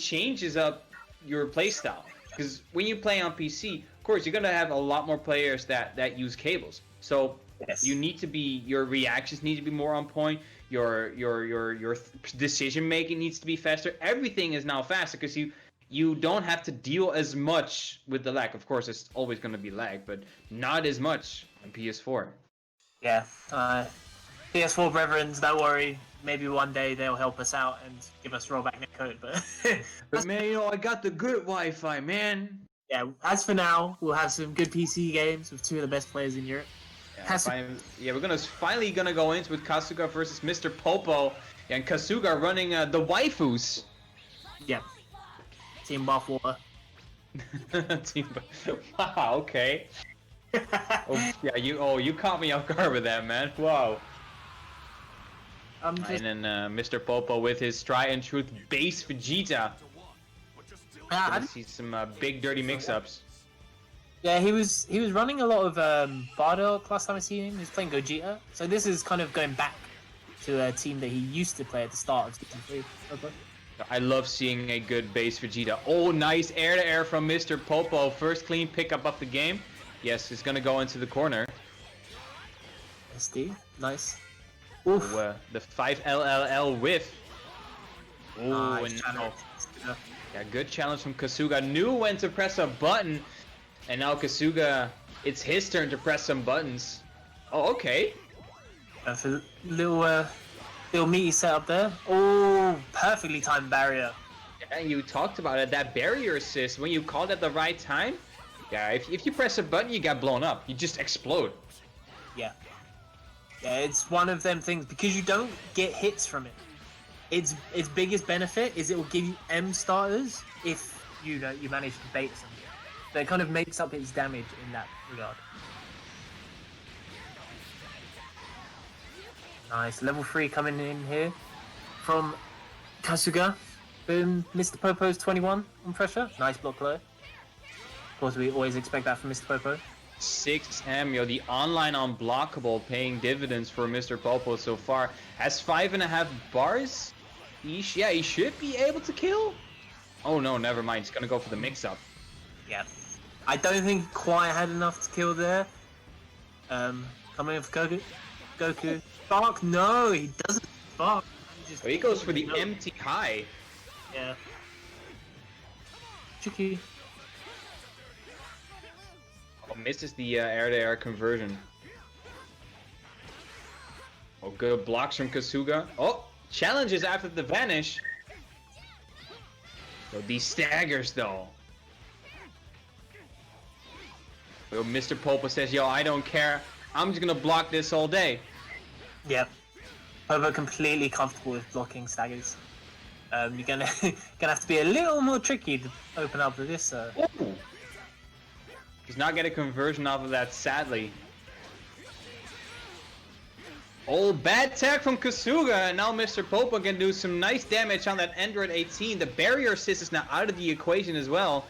changes up your playstyle. Because when you play on PC, of course, you're gonna have a lot more players that use cables. So you need to be, your reactions need to be more on point. Your decision making needs to be faster. Everything is now faster because you don't have to deal as much with the lag. Of course, it's always gonna be lag, but not as much on PS4. Yeah, PS4 brethrens, don't worry. Maybe one day they'll help us out and give us rollback netcode. But man, you know, I got the good Wi-Fi, man. Yeah, as for now, we'll have some good PC games with two of the best players in Europe. Yeah, we're finally gonna go into with Kasuga versus MrPopo, and Kasuga running the waifus. Yep. Team Bathwater. Wow. Okay. Yeah. You caught me off guard with that, man. Wow. And then MrPopo with his tried and true base Vegeta. I see some big dirty mix-ups. Yeah, he was running a lot of Bardock last time I seen him. He was playing Gogeta, so this is kind of going back to a team that he used to play at the start of Season 3. I love seeing a good base Vegeta. Oh, nice air-to-air from MrPopo. First clean pickup of the game. Yes, he's gonna go into the corner. SD, nice. Oof. The 5LLL whiff. Oh, and yeah, good challenge from Kasuga. Knew when to press a button, and now Kasuga, it's his turn to press some buttons. Oh, okay. That's a little meaty setup there. Oh, perfectly timed barrier. Yeah, you talked about it. That barrier assist, when you called at the right time, yeah, if you press a button, you got blown up. You just explode. Yeah. Yeah, it's one of them things, because you don't get hits from it. Its biggest benefit is it will give you M starters if you manage to bait something. So it kind of makes up its damage in that regard. Nice, level 3 coming in here from Kasuga. Boom, MrPopo's 21 on pressure. Nice block low. Of course, we always expect that from MrPopo. 6M, yo, the online unblockable paying dividends for MrPopo so far. Has 5.5 bars. He should be able to kill. Oh no, never mind. He's gonna go for the mix-up. Yeah, I don't think he quite had enough to kill there. Coming in for Goku. Spark? No, he doesn't spark. He goes for the empty high. Yeah. Tricky. Oh, misses the air-to-air conversion. Oh, good blocks from Kasuga. Oh, challenges after the vanish. So these staggers, though. Well, MrPopo says, yo, I don't care. I'm just gonna block this all day. Yep. Popo completely comfortable with blocking staggers. You're gonna have to be a little more tricky to open up with this. Ooh. He's not getting a conversion off of that, sadly. Oh, bad tag from Kasuga, and now MrPopo can do some nice damage on that Android 18. The barrier assist is now out of the equation as well.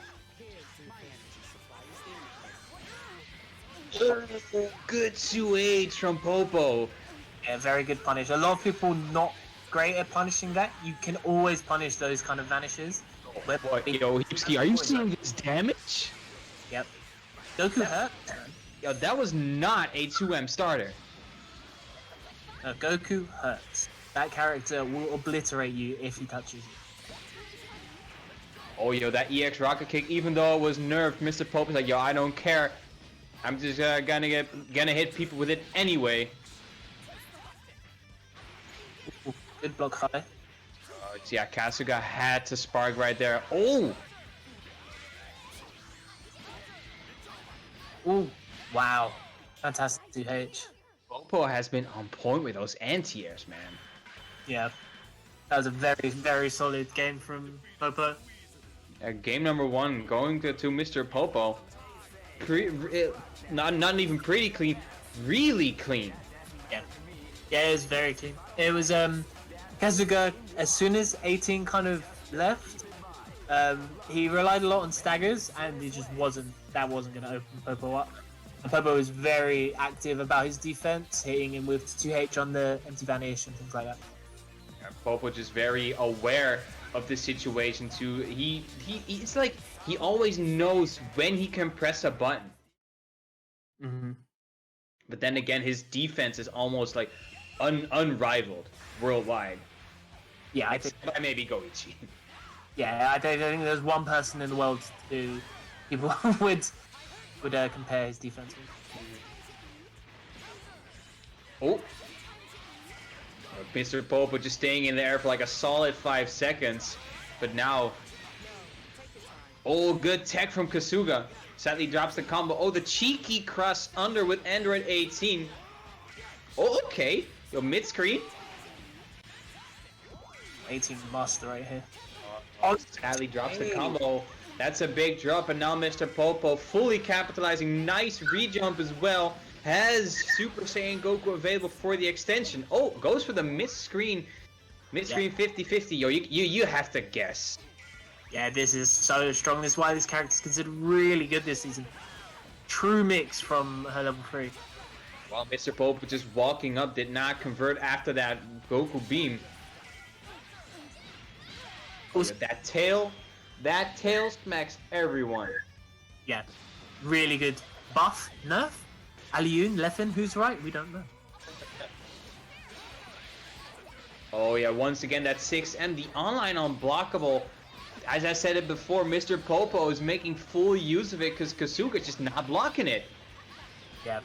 Good 2H from Popo. Yeah, very good punish. A lot of people not great at punishing that. You can always punish those kind of vanishes. Oh, boy, yo, Hipsky, are you seeing this damage? Yep. Goku hurt. Yo, that was not a 2M starter. No, Goku hurts. That character will obliterate you if he touches you. Oh, yo, that EX rocket kick, even though it was nerfed, MrPopo's like, yo, I don't care. I'm just gonna hit people with it anyway. Ooh, good block high. Yeah, Kasuga had to spark right there. Oh! Ooh, wow. Fantastic 2H. Popo has been on point with those anti-airs, man. Yeah. That was a very, very solid game from Popo. Game number 1 going to MrPopo. Not even pretty clean, really clean. Yeah. Yeah, it was very clean. It was Kasuga, as soon as 18 kind of left, he relied a lot on staggers, and he just wasn't going to open Popo up. And Popo was very active about his defense, hitting him with 2H on the empty vanish and things like that. Yeah, Popo just very aware of the situation too. It's like he always knows when he can press a button. Mm-hmm. But then again, his defense is almost like unrivaled worldwide. Yeah, I think maybe Goichi. Yeah, I don't think there's one person in the world who people would compare his defense with. Oh. MrPopo just staying in the air for like a solid 5 seconds. But now... Oh, good tech from Kasuga. Sadly drops the combo. Oh, the cheeky cross under with Android 18. Oh, okay. Yo, mid-screen. 18 master right here. Oh, sadly drops the combo. That's a big drop, and now MrPopo fully capitalizing. Nice re-jump as well. Has Super Saiyan Goku available for the extension. Oh, goes for the mid-screen 50-50. Yo, you have to guess. Yeah, this is so strong. This is why this character is considered really good this season. True mix from her level 3. While MrPopo just walking up, did not convert after that Goku beam. Oh, that tail smacks everyone. Yeah, really good. Buff, nerf, Aliyun, Leffen, who's right? We don't know. Oh yeah, once again that 6M, the online unblockable. As I said it before, MrPopo is making full use of it because Kasuga's just not blocking it. Yeah,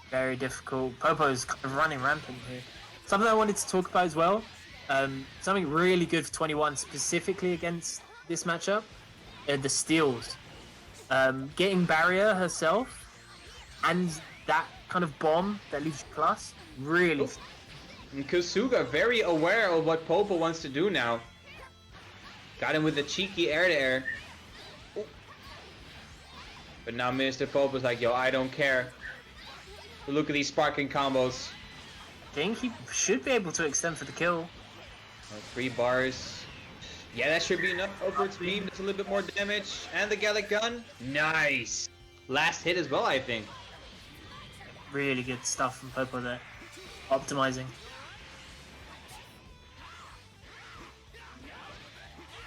very difficult. Popo's kind of running rampant here. Something I wanted to talk about as well. Something really good for 21 specifically against this matchup. The steals. Getting barrier herself and that kind of bomb that leaves you plus. Really. And Kasuga very aware of what Popo wants to do now. Got him with the cheeky air-to-air. But now MrPopo's like, yo, I don't care. Look at these sparking combos. I think he should be able to extend for the kill. 3 bars. Yeah, that should be enough. Upwards beam does a little bit more damage. And the Gallic gun. Nice. Last hit as well, I think. Really good stuff from Popo there. Optimizing.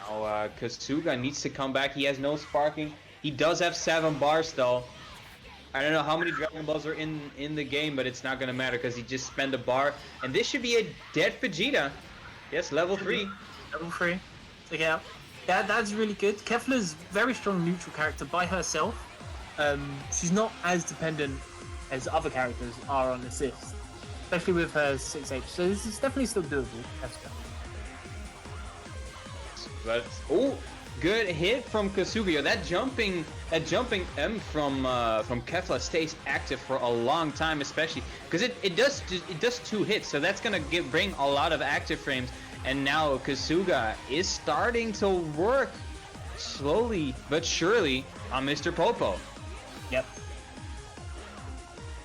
Now, Kasuga needs to come back. He has no sparking. He does have 7 bars, though. I don't know how many Dragon Balls are in the game, but it's not going to matter because he just spent a bar. And this should be a dead Vegeta. Yes, level 3. Level 3. Check it out. That's really good. Kefla's very strong neutral character by herself. She's not as dependent as other characters are on assist. Especially with her 6H. So this is definitely still doable. But oh, good hit from Kasuga. That jumping M from Kefla stays active for a long time, especially because it does 2 hits, so that's gonna bring a lot of active frames. And now Kasuga is starting to work slowly but surely on MrPopo. Yep.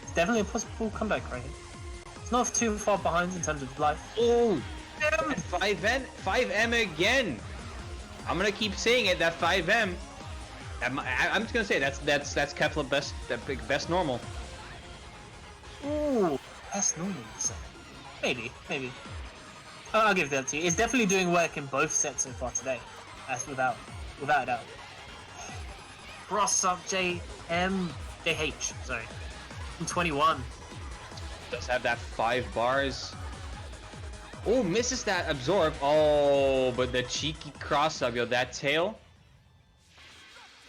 It's definitely a possible comeback right here. It's not too far behind in terms of life. Oh, 5M again. I'm gonna keep saying it. That 5M. I'm just gonna say that's Kefla best normal. Ooh, best normal. Maybe. I'll give that to you. It's definitely doing work in both sets so far today. That's without a doubt. Cross up JH, sorry. From 21. Does have that 5 bars. Oh, misses that absorb. Oh, but the cheeky cross up, yo, that tail.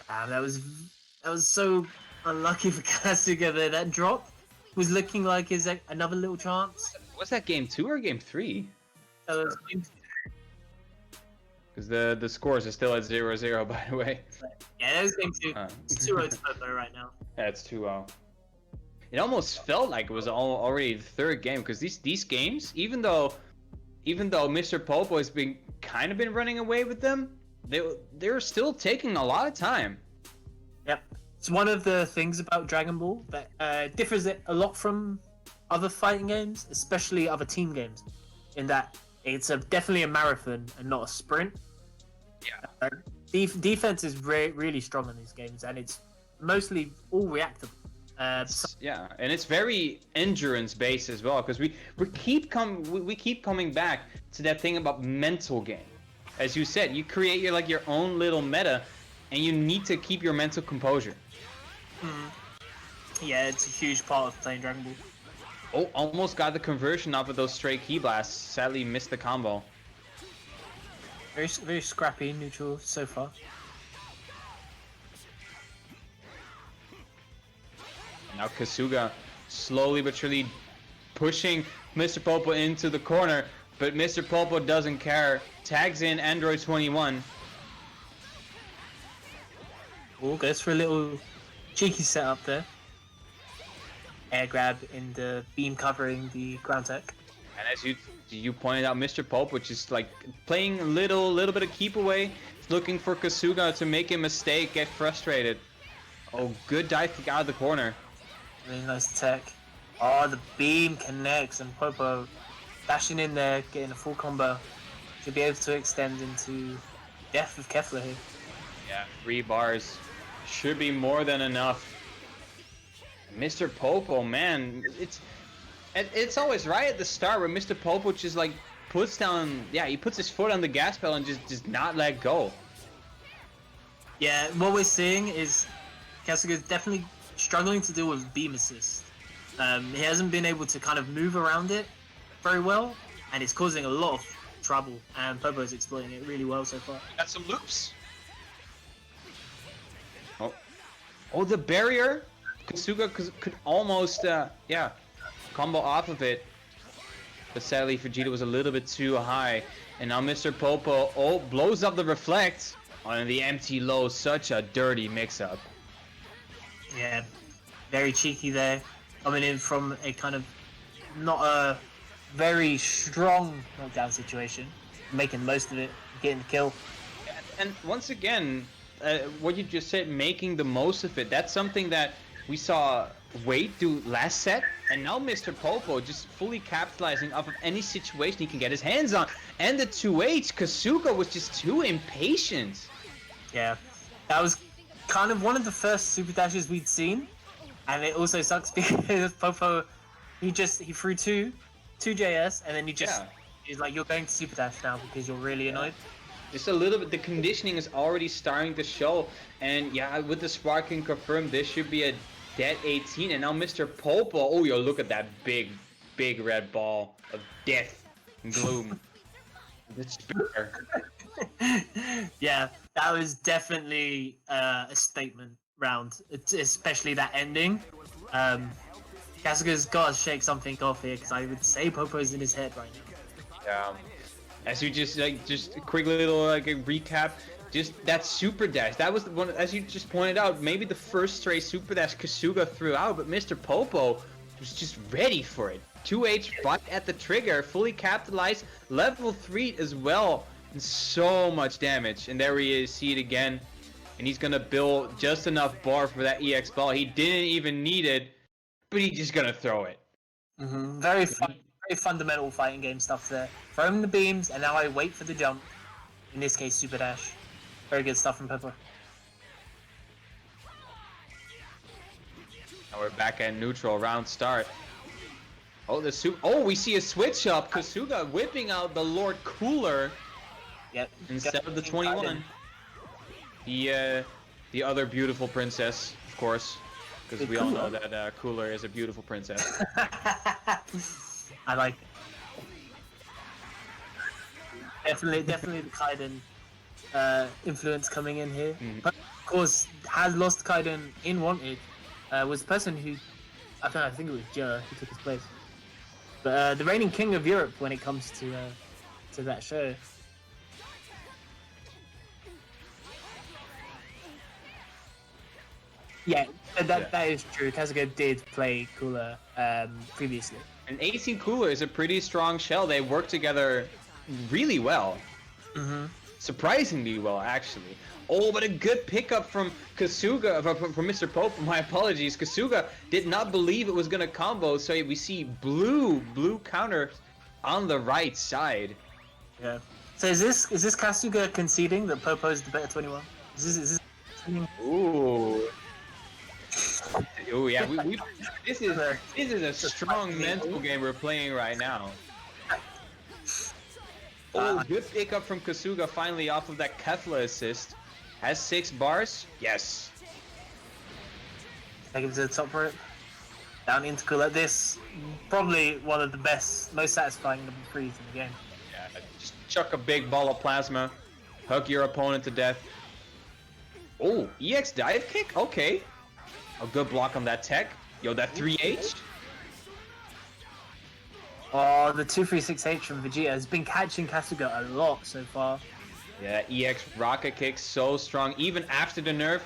That was so unlucky for Kasuga there. That drop was looking like his another little chance. Was that game 2 or game 3? Because the scores are still at 0-0, by the way. Yeah, that was game 2. It's 2-0 to Popo right now. Yeah, it's 2-0. It almost felt like it was already the 3rd game, because these games, even though MrPopo has been running away with them, they're still taking a lot of time. Yep. It's one of the things about Dragon Ball that differs a lot from other fighting games, especially other team games, in that it's definitely a marathon and not a sprint. Yeah. Defense is really strong in these games, and it's mostly all reactive. Yeah, and it's very endurance based as well, because we keep coming back to that thing about mental game. as you said, you create your own little meta, and you need to keep your mental composure. Yeah, it's a huge part of playing Dragon Ball. Oh, almost got the conversion off of those stray key blasts. Sadly, missed the combo. Very scrappy neutral so far. Now Kasuga slowly but surely pushing MrPopo into the corner, but MrPopo doesn't care. Tags in Android 21. Oh, goes for a little cheeky setup there. Air grab in the beam covering the ground tech. And as you pointed out, MrPopo just like playing a little bit of keep away, looking for Kasuga to make a mistake, get frustrated. Oh, good dive kick out of the corner. Really nice tech. Oh, the beam connects and Popo dashing in there, getting a full combo. Should be able to extend into death of Kefla here. Yeah, 3 bars. Should be more than enough. MrPopo, man, it's always right at the start where MrPopo just like puts down, he puts his foot on the gas pedal and just does not let go. Yeah, what we're seeing is Kasuga's definitely struggling to deal with beam assist. He hasn't been able to kind of move around it very well, and it's causing a lot of trouble, and Popo is exploiting it really well so far. Got some loops. Oh, the barrier. Kasuga could almost, combo off of it. But sadly, Vegeta was a little bit too high. And now MrPopo, blows up the reflect on the empty low. Such a dirty mix-up. Yeah, very cheeky there. Coming in from a kind of not a very strong knockdown situation. Making the most of it, getting the kill. And once again, what you just said, making the most of it, that's something that we saw Wade do last set, and now MrPopo just fully capitalizing off of any situation he can get his hands on. And the 2H, Kasuga was just too impatient. Yeah, that was kind of one of the first super dashes we'd seen, and it also sucks because Popo, he threw two JS, and then he's like, you're going to super dash now because you're really annoyed. Just a little bit, the conditioning is already starting to show, and with the sparking confirmed, this should be a dead 18, and now MrPopo, look at that big red ball of death and gloom. Yeah, that was definitely a statement round, especially that ending. Kasuga's got to shake something off here, because I would say Popo's in his head right now. Yeah. As you just a quick little a recap, just that super dash, that was the one, as you just pointed out, maybe the first straight super dash Kasuga threw out, but MrPopo was just ready for it. 2H right at the trigger, fully capitalized, level 3 as well, and so much damage. And there he is, see it again, and he's gonna build just enough bar for that EX ball. He didn't even need it, but he's just gonna throw it. Very fun. Very fundamental fighting game stuff there. Throw him the beams, and now I wait for the jump. In this case, super dash. Very good stuff from Popo. Now we're back at neutral, round start. We see a switch up. Kasuga whipping out the Lord Cooler. Yep. Instead of the 21. The other beautiful princess, of course, because we all know that Cooler is a beautiful princess. I like it. Definitely the Kaiden influence coming in here. But of course, has lost Kaiden in Wanted. Was the person who, I think it was Jia who took his place. But the reigning king of Europe when it comes to that show. Yeah, that is true. Kasuga did play Cooler previously. And 18 Cooler is a pretty strong shell. They work together really well. Surprisingly well, actually. But a good pickup from Kasuga, from MrPopo, my apologies. Kasuga did not believe it was going to combo, so we see blue counter on the right side. Yeah. So is this Kasuga conceding that Popo is the better 21? Is this Ooh. Oh yeah, this is a strong mental game we're playing right now. Oh, good pickup from Kasuga finally off of that Kefla assist. Has 6 bars? Yes. Take him to the top rope. Down into cool like this. Probably one of the best, most satisfying number 3s in the game. Yeah, just chuck a big ball of plasma. Hug your opponent to death. Oh, EX dive kick? Okay. A good block on that tech. Yo, that 3H? Oh, the 236H from Vegeta has been catching Kasuga a lot so far. Yeah, EX rocket kick so strong. Even after the nerf,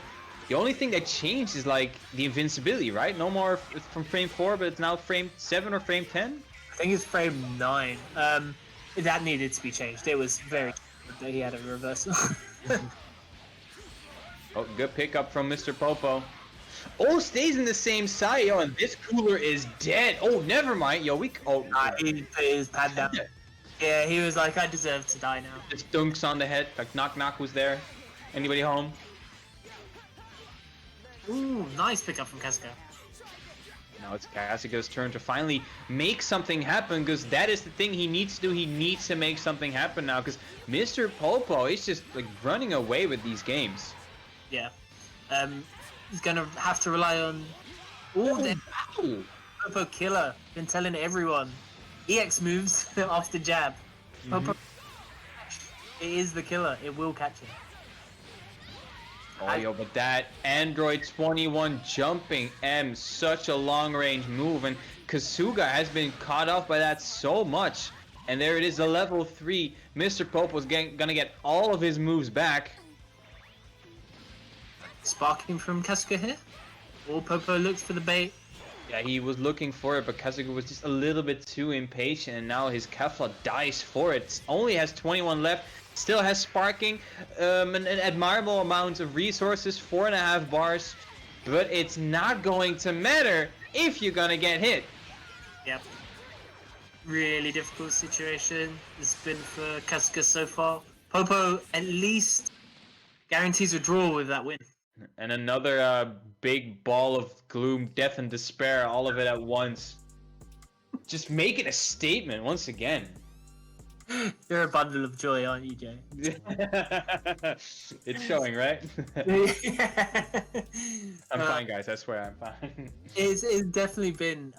the only thing that changed is like the invincibility, right? No more from frame 4, but it's now frame 7 or frame 10? I think it's frame 9. That needed to be changed. It was very good that he had a reversal. Oh, good pickup from MrPopo. Oh, stays in the same side, yo, and this cooler is dead. Oh, never mind, yo, he put his pad down. Yeah, he was like, I deserve to die now. Just dunks on the head, like knock knock was there. Anybody home? Ooh, nice pickup from Kasuga. Now it's Kasuga's turn to finally make something happen, because that is the thing he needs to do. He needs to make something happen now, because MrPopo is just like running away with these games. Yeah. He's gonna have to rely on the Popo killer. Been telling everyone. EX moves off the jab. Popo, it is the killer. It will catch him. Oh, yo, but that Android 21 jumping M, such a long range move, and Kasuga has been caught off by that so much. And there it is, the level 3. MrPopo's gonna get all of his moves back. Sparking from Kasuga here. Or Popo looks for the bait. Yeah, he was looking for it, but Kasuga was just a little bit too impatient, and now his Kefla dies for it. Only has 21 left, still has sparking, an admirable amount of resources, 4.5 bars, but it's not going to matter if you're gonna get hit. Yep. Really difficult situation it's been for Kasuga so far. Popo at least guarantees a draw with that win. And another big ball of gloom, death, and despair, all of it at once. Just making a statement once again. You're a bundle of joy, aren't you, Jay? It's showing, right? I'm fine, guys. I swear I'm fine. It's definitely been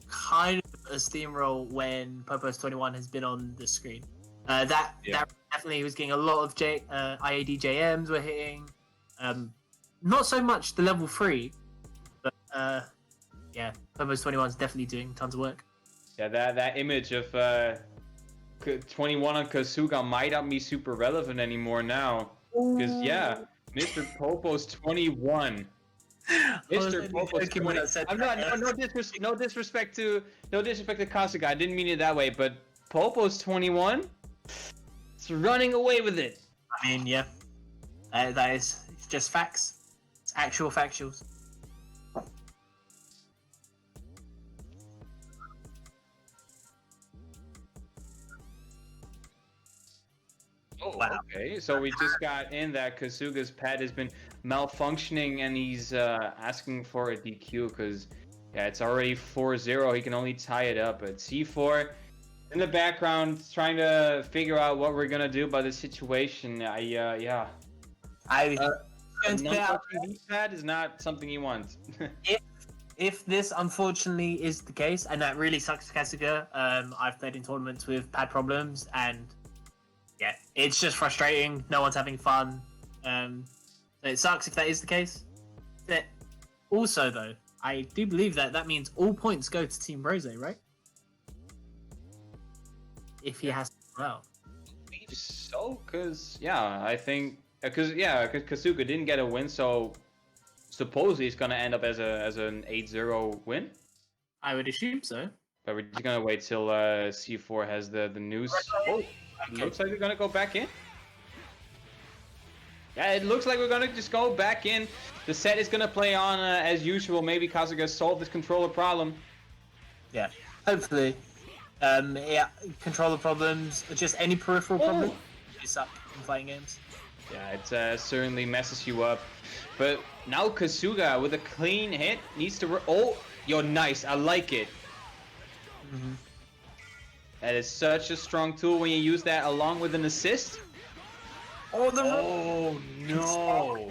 kind of a steamroll when Popo's 21 has been on the screen. That definitely was getting a lot of IAD JMs were hitting. Not so much the level 3, but yeah, Popo's 21 is definitely doing tons of work. Yeah, that image of 21 on Kasuga might not be super relevant anymore now, because yeah, MrPopo's 21. MrPopo's 21. I'm not no disrespect to Kasuga. I didn't mean it that way, but Popo's 21. It's running away with it. I mean, yeah, that is just facts. It's actual factuals. Oh, wow. Okay. So we just got in that Kasuga's pad has been malfunctioning, and he's asking for a DQ because, yeah, it's already 4-0. He can only tie it up. But C4 in the background trying to figure out what we're gonna do about the situation. Pad is not something you want. If this unfortunately is the case, and that really sucks for Kasuga, I've played in tournaments with pad problems, and yeah, it's just frustrating. No one's having fun. So it sucks if that is the case. But also, though, I do believe that means all points go to Team Rose, right? If he has to well. I believe so, because I think because Kasuga didn't get a win, so supposedly it's gonna end up as an 8-0 win. I would assume so. But we're just gonna wait till C4 has the news. Oh, it looks like we're gonna go back in. Yeah, it looks like we're gonna just go back in. The set is gonna play on as usual. Maybe Kasuga solved this controller problem. Yeah, hopefully. Controller problems, just any peripheral problem. You suck in fighting games. Yeah, it certainly messes you up. But now Kasuga with a clean hit needs to. Oh, yo, nice. I like it. That is such a strong tool when you use that along with an assist. Oh, Oh no!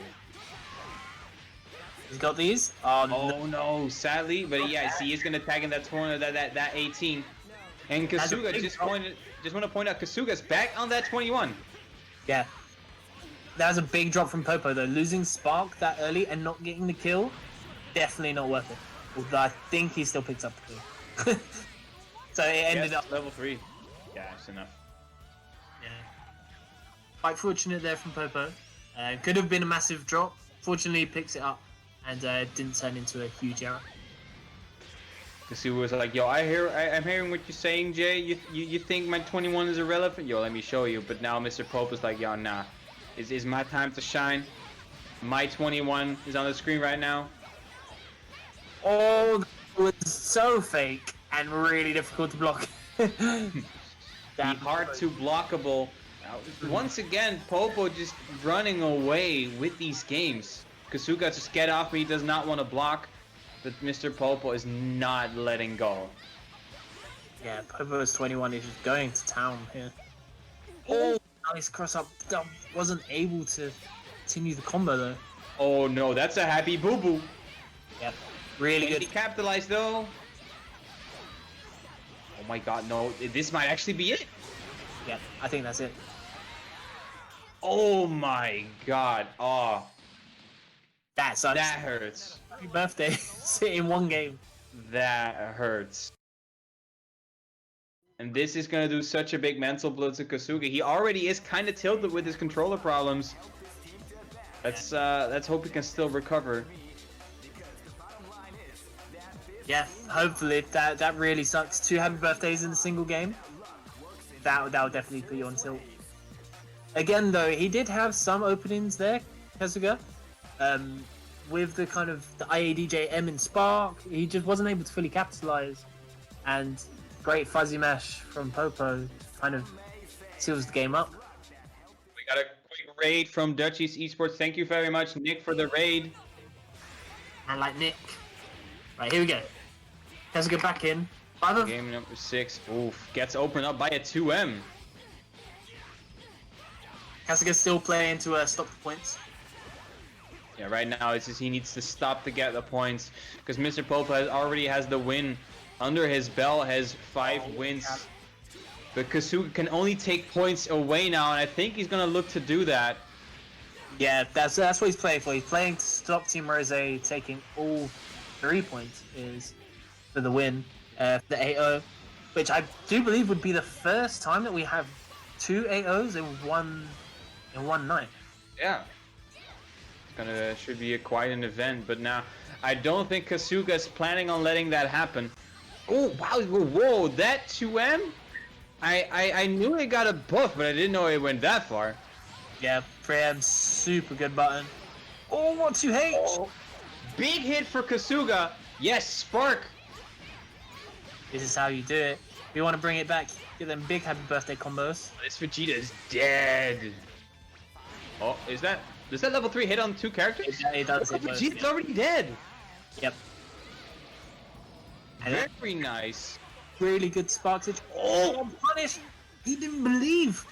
He's got these. Oh no! Sadly, but yes, he is gonna tag in that 20, that 18. And Kasuga just want to point out Kasuga's back on that 21. Yeah. That was a big drop from Popo though. Losing Spark that early and not getting the kill, definitely not worth it. Although I think he still picks up the kill. So it ended up level 3. Yeah, that's enough. Yeah. Quite fortunate there from Popo. Could have been a massive drop. Fortunately, he picks it up and didn't turn into a huge error. Kasuga was like, yo, I'm hearing what you're saying, Jay. You think my 21 is irrelevant? Yo, let me show you. But now MrPopo is like, yo, nah. It's my time to shine. My 21 is on the screen right now. Oh, that was so fake and really difficult to block. Hard to blockable. Once again, Popo just running away with these games. Kasuga just get off me. He does not want to block. But MrPopo is not letting go. Yeah, Popo's 21 is just going to town here. Oh, nice cross up. Wasn't able to continue the combo though. Oh no, that's a happy boo boo. Yep, really good. He capitalized though. Oh my god, no. This might actually be it. Yeah, I think that's it. Oh my god. Oh. That sucks. That hurts. Happy birthday. In one game. That hurts. And this is going to do such a big mental blow to Kasuga. He already is kind of tilted with his controller problems. Let's hope he can still recover. Yeah, hopefully. That really sucks. 2 happy birthdays in a single game. That'll definitely put you on tilt. Again, though, he did have some openings there, Kasuga. With the kind of the IADJM in Spark, he just wasn't able to fully capitalize. And great fuzzy mash from Popo kind of seals the game up. We got a quick raid from Dutchies Esports. Thank you very much, Nick, for the raid. I like Nick. Right, here we go. Kasuga back in. Game number 6. Oof, gets opened up by a 2M. Kasuga still playing to stop the points. Yeah, right now it's just he needs to stop to get the points because MrPopo already has the win under his belt, has 5 wins. But Kasuga can only take points away now, and I think he's gonna look to do that. Yeah, that's what he's playing for. He's playing to stop Team Rose taking all 3 points is for the win, for the 8-0, which I do believe would be the first time that we have 2 8-0s in one night. Yeah. Should be quite an event, but now I don't think Kasuga's planning on letting that happen. Oh wow! Whoa, that 2M? I knew it got a buff, but I didn't know it went that far. Yeah, Prem, super good button. Oh, what 2H? Oh, big hit for Kasuga. Yes, Spark. This is how you do it. We want to bring it back. Get them big happy birthday combos. This Vegeta is dead. Oh, does that level 3 hit on 2 characters? It does. Vegeta's already dead. Yep. Very nice. Really good spark switch. Oh, punish! He didn't believe.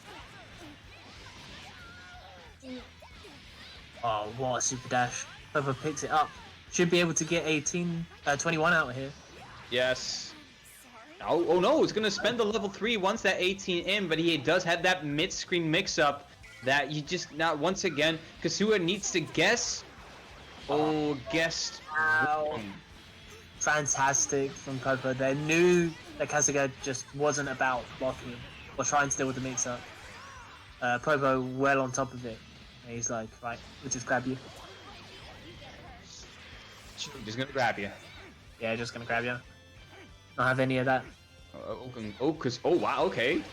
Oh, what a super dash. Whoever picks it up should be able to get 21 out here. Yes. Oh no, it's gonna spend the level 3 once that 18 in, but he does have that mid-screen mix-up. That you just not once again, Kasuga needs to guess. Oh, guessed. Wow. Fantastic from Popo. They knew that Kasuga just wasn't about blocking or trying to deal with the mix-up. Popo well on top of it. And he's like, right, we'll just grab you. Just gonna grab you. Yeah, just gonna grab you. Not have any of that. Oh wow, okay.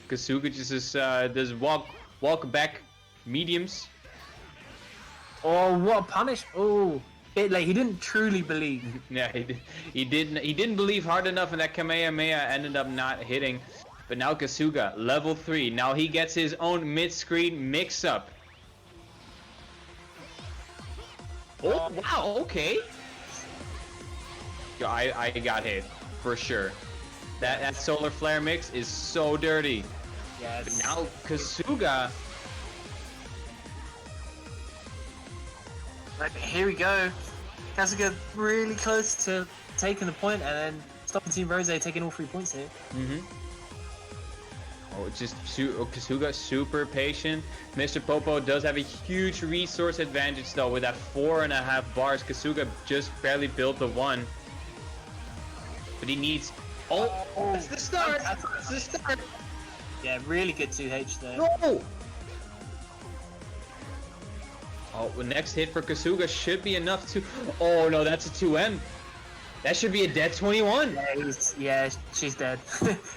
Kasuga just does walk back mediums. Oh, what a punish! Oh, bit late. He didn't truly believe. Yeah, he didn't believe hard enough, and that Kamehameha ended up not hitting. But now Kasuga, level 3. Now he gets his own mid-screen mix-up. Oh wow, okay. Yo, I got hit for sure. That solar flare mix is so dirty. Yeah. But now Kasuga. Right, here we go. Kasuga really close to taking the point, and then stopping Team Rose taking all 3 points here. Oh, it's just Kasuga super patient. MrPopo does have a huge resource advantage though with that 4.5 bars. Kasuga just barely built the 1. But he needs... Oh, that's the start! That's the start! Yeah, really good 2H there. No! Oh, the next hit for Kasuga should be enough to... Oh no, that's a 2M. That should be a dead 21. Yeah, she's dead.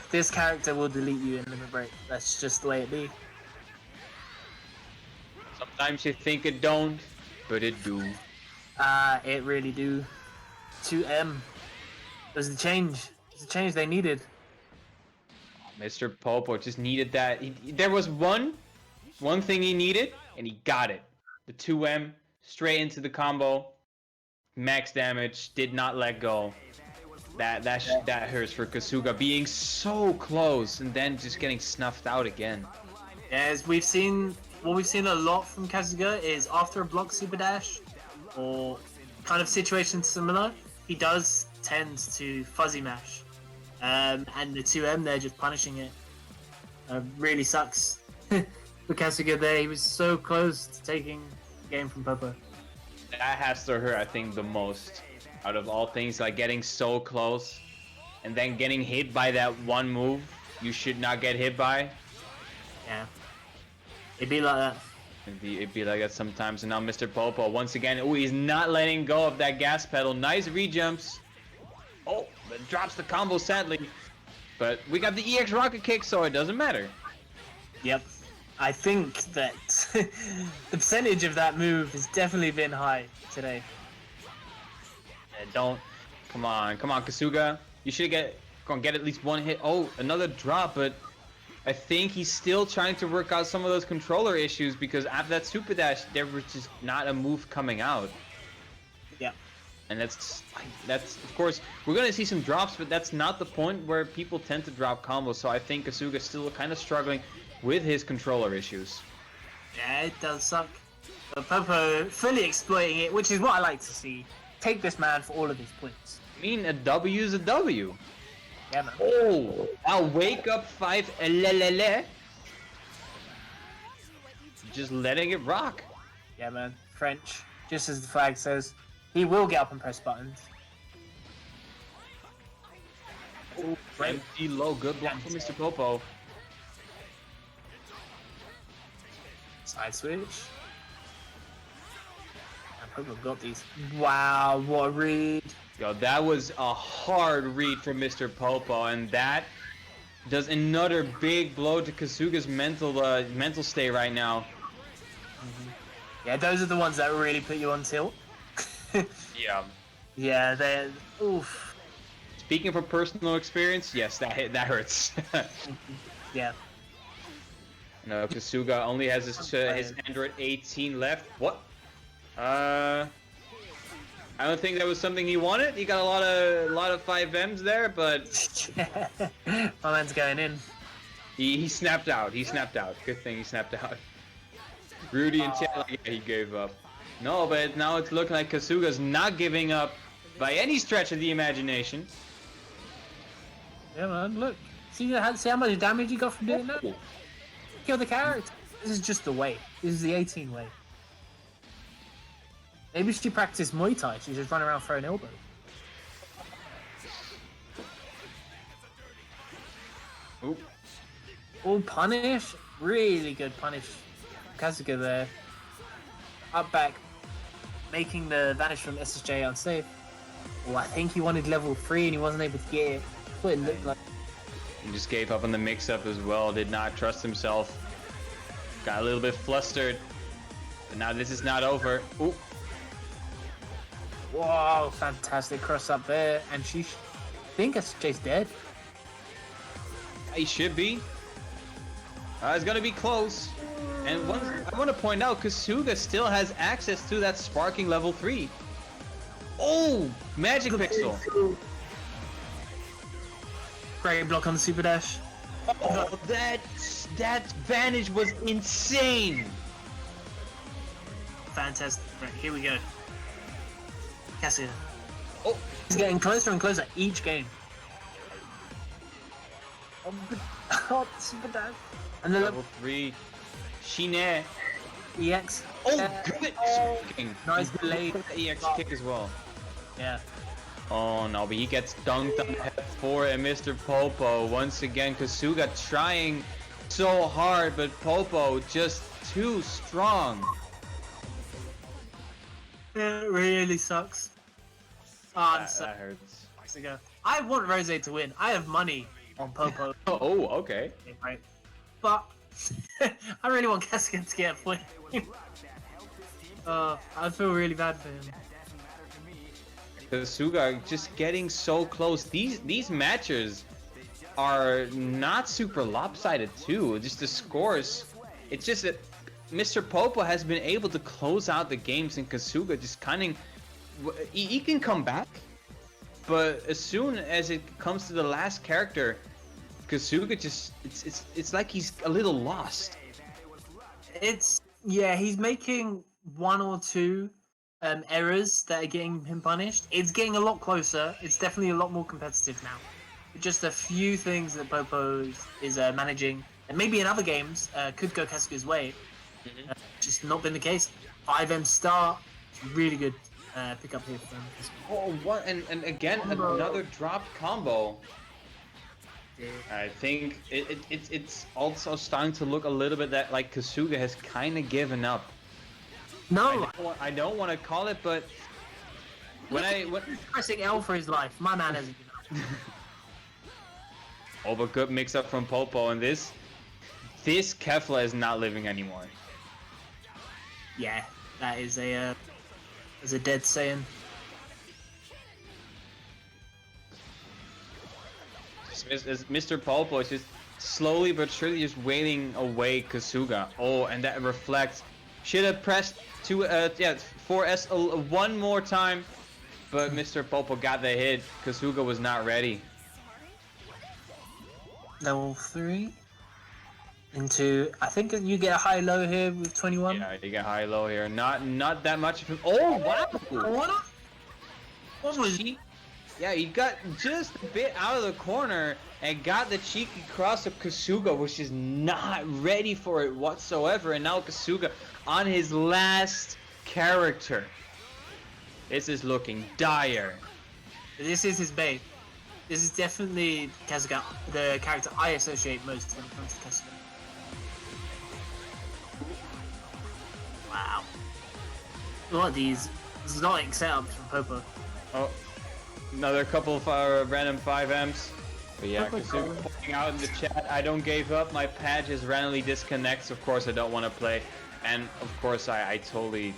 This character will delete you in limit break. That's just the way it be. Sometimes you think it don't, but it do. It really do. 2M. It was the change. It was the change they needed. MrPopo just needed that. There was one thing he needed, and he got it. The 2M, straight into the combo. Max damage, did not let go. That hurts for Kasuga, being so close and then just getting snuffed out again. As we've seen, what we've seen a lot from Kasuga is after a block super dash or kind of situation similar, he does tend to fuzzy mash, and the 2M there just punishing it. Really sucks for Kasuga there. He was so close to taking the game from Popo. That has to hurt, I think, the most out of all things, like getting so close and then getting hit by that one move you should not get hit by. Yeah, it'd be like that. It'd be like that sometimes. And now MrPopo once again, oh, he's not letting go of that gas pedal. Nice re-jumps. Oh, but drops the combo sadly. But we got the EX rocket kick, so it doesn't matter. Yep. I think that the percentage of that move has definitely been high today. Don't. Come on, Kasuga. You should get at least one hit. Oh, another drop, but I think he's still trying to work out some of those controller issues because after that super dash, there was just not a move coming out. Yeah. And that's of course we're gonna see some drops, but that's not the point where people tend to drop combos. So I think Kasuga's still kind of struggling with his controller issues. Yeah, it does suck. But Popo fully exploiting it, which is what I like to see. Take this man for all of his points. I mean, a W is a W. Yeah, man. Oh, now wake up 5 lelele. Just letting it rock. Yeah, man. French. Just as the flag says, he will get up and press buttons. Oh, empty low. Good block for MrPopo. Side switch. And Popo got these. Wow, what a read. Yo, that was a hard read from MrPopo, and that does another big blow to Kasuga's mental state right now. Yeah, those are the ones that really put you on tilt. Yeah. Yeah, they're... Oof. Speaking from personal experience, yes, that hurts. Yeah. No, Kasuga only has his Android 18 left. What? I don't think that was something he wanted. He got a lot of 5Ms there, but my man's going in. He snapped out. He snapped out. Good thing he snapped out. Rudy and Chad, yeah, he gave up. No, but now it's looking like Kasuga's not giving up by any stretch of the imagination. Yeah, man. Look, see how much damage you got from doing that? Kill the character. This is just the way. This is the 18 way. Maybe she practiced Muay Thai. She just run around throwing elbows. Oop. Oh, punish. Really good punish. Kasuga there. Up back. Making the vanish from SSJ unsafe. Oh, I think he wanted level 3 and he wasn't able to get it. That's what it looked like. He just gave up on the mix-up as well. Did not trust himself. Got a little bit flustered. But now this is not over. Ooh. Whoa, fantastic cross up there. And I think SSJ's dead. He should be. It's gonna be close. And I want to point out, Kasuga still has access to that sparking level 3. Oh, magic pixel. Great block on the super dash. Oh, that vanish was insane. Fantastic. Right, here we go. Kasuga. Oh, He's getting closer and closer each game. Oh, super dash. And then level 3. Shine. EX. Oh, good. Nice delayed. EX kick as well. Yeah. Oh no, but he gets dunked on the head for and MrPopo once again. Kasuga trying so hard, but Popo just too strong. It really sucks. Oh, That hurts. Kasuga. I want Rose to win. I have money on Popo. Oh, okay. Right. But I really want Kasuga to get a point. I feel really bad for him. Kasuga just getting so close. These matches are not super lopsided too. Just the scores. It's just that MrPopo has been able to close out the games, and Kasuga just kind of he can come back, but as soon as it comes to the last character, Kasuga just it's like he's a little lost. He's making one or two errors that are getting him punished. It's getting a lot closer. It's definitely a lot more competitive now. Just a few things that Popo is managing, and maybe in other games could go Kasuga's way. Just not been the case. 5M start, really good pickup here from Kasuga. Oh, what? And again another dropped combo. I think it's also starting to look a little bit that like Kasuga has kind of given up. No, I don't want to call it, but when pressing L for his life, my man hasn't given up. Oh, but good mix up from Popo, and this Kefla is not living anymore. Yeah, that is a dead Saiyan. As MrPopo is just slowly but surely just wailing away Kasuga. Oh, and that reflects. Should have pressed 4S one more time, but MrPopo got the hit. Kasuga was not ready. Level 3 into, I think you get a high-low here with 21. Yeah, you get high-low here. Not that much of him. Oh wow! What was he? Yeah, he got just a bit out of the corner and got the cheeky cross of Kasuga, which is not ready for it whatsoever. And now Kasuga on his last character. This is looking dire. This is his bait. This is definitely Kasuga, the character I associate most when it comes to Kasuga. Wow. What are these exotic setups from Popo? Oh, another couple of random 5Ms. But yeah, Kasuga pointing out in the chat, I don't give up, my pad just randomly disconnects. Of course I don't want to play. And of course I totally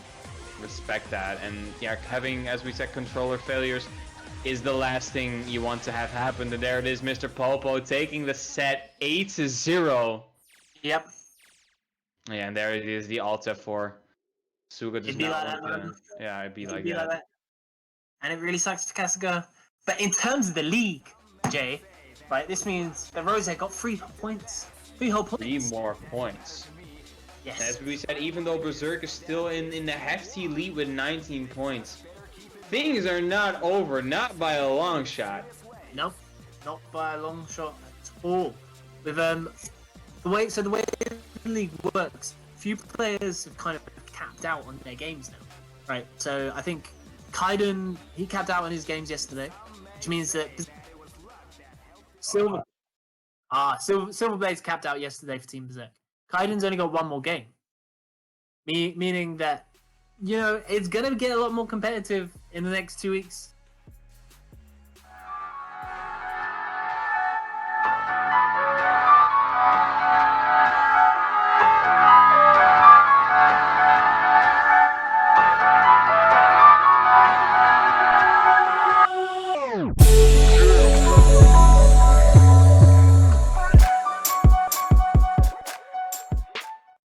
respect that. And yeah, having, as we said, controller failures is the last thing you want to have happen. And there it is, MrPopo taking the set 8-0. Yep. Yeah, and there it is, the Alt F4. Kasuga does It'd be not like want that, to... Yeah, it'd be like Like that. And it really sucks for Kasuga. But in terms of the league, Jay, right, this means that Rose got 3 points. 3 whole points. 3 more points. Yes. As we said, even though Berserk is still in the hefty lead with 19 points, things are not over, not by a long shot. Nope, not by a long shot at all. With the way the league works, few players have kind of capped out on their games now, right? So I think Kaiden, he capped out on his games yesterday, which means that Silverblade's capped out yesterday for Team Berserk. Kaiden's only got 1 more game, meaning that, you know, it's gonna get a lot more competitive in the next 2 weeks.